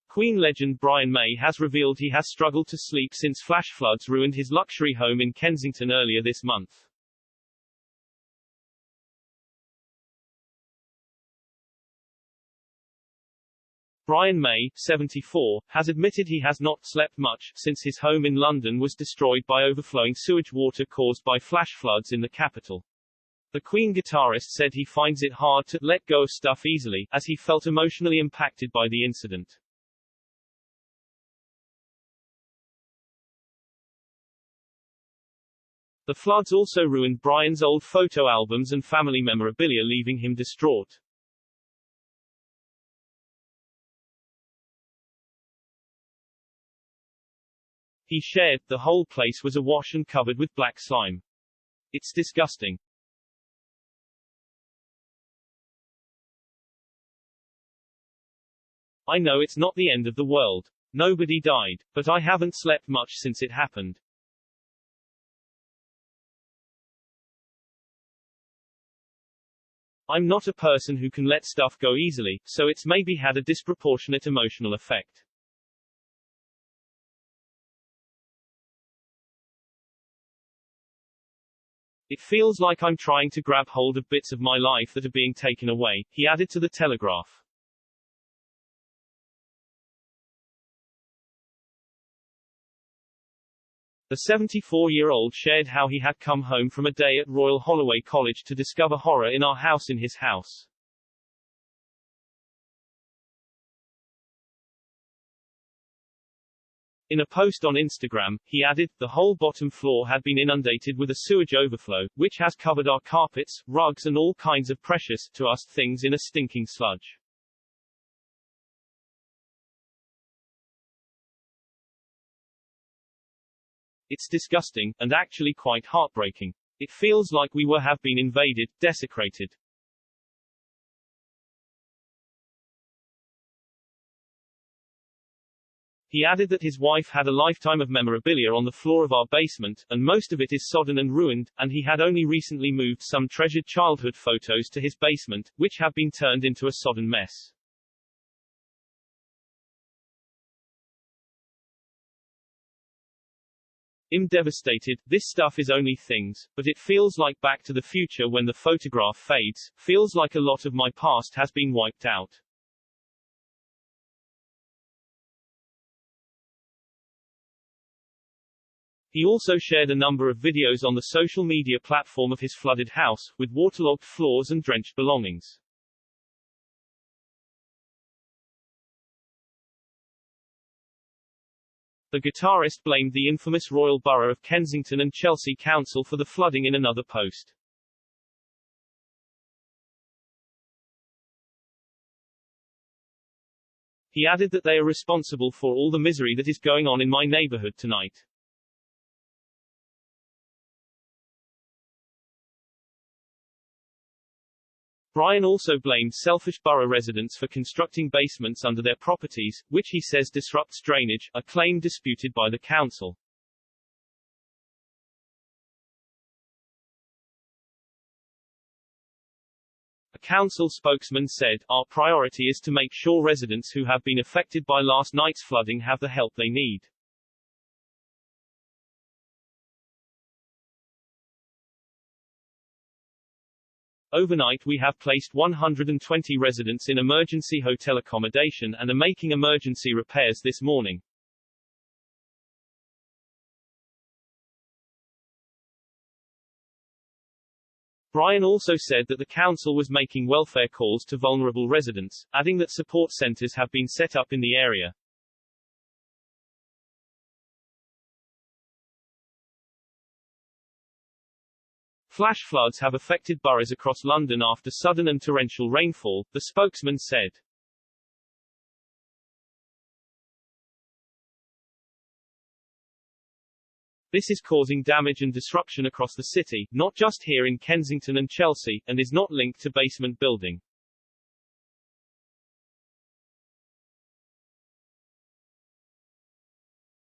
Queen legend Brian May has revealed he has struggled to sleep since flash floods ruined his luxury home in Kensington earlier this month. Brian May, 74, has admitted he has not slept much since his home in London was destroyed by overflowing sewage water caused by flash floods in the capital. The Queen guitarist said he finds it hard to let go of stuff easily, as he felt emotionally impacted by the incident. The floods also ruined Brian's old photo albums and family memorabilia, leaving him distraught. He shared, "The whole place was awash and covered with black slime. It's disgusting. I know it's not the end of the world. Nobody died, but I haven't slept much since it happened. I'm not a person who can let stuff go easily, so it's maybe had a disproportionate emotional effect." "It feels like I'm trying to grab hold of bits of my life that are being taken away," he added to The Telegraph. The 74-year-old shared how he had come home from a day at Royal Holloway College to discover horror in our house in his house. In a post on Instagram, he added, "The whole bottom floor had been inundated with a sewage overflow, which has covered our carpets, rugs and all kinds of precious, to us, things in a stinking sludge. It's disgusting, and actually quite heartbreaking. It feels like we have been invaded, desecrated." He added that his wife had a lifetime of memorabilia on the floor of our basement, and most of it is sodden and ruined, and he had only recently moved some treasured childhood photos to his basement, which have been turned into a sodden mess. "I'm devastated. This stuff is only things, but it feels like Back to the Future when the photograph fades, feels like a lot of my past has been wiped out." He also shared a number of videos on the social media platform of his flooded house, with waterlogged floors and drenched belongings. The guitarist blamed the infamous Royal Borough of Kensington and Chelsea Council for the flooding in another post. He added that they are responsible for all the misery that is going on in my neighborhood tonight. Brian also blamed selfish borough residents for constructing basements under their properties, which he says disrupts drainage, a claim disputed by the council. A council spokesman said, "Our priority is to make sure residents who have been affected by last night's flooding have the help they need." Overnight we have placed 120 residents in emergency hotel accommodation and are making emergency repairs this morning. Brian also said that the council was making welfare calls to vulnerable residents, adding that support centres have been set up in the area. Flash floods have affected boroughs across London after sudden and torrential rainfall, the spokesman said. This is causing damage and disruption across the city, not just here in Kensington and Chelsea, and is not linked to basement building.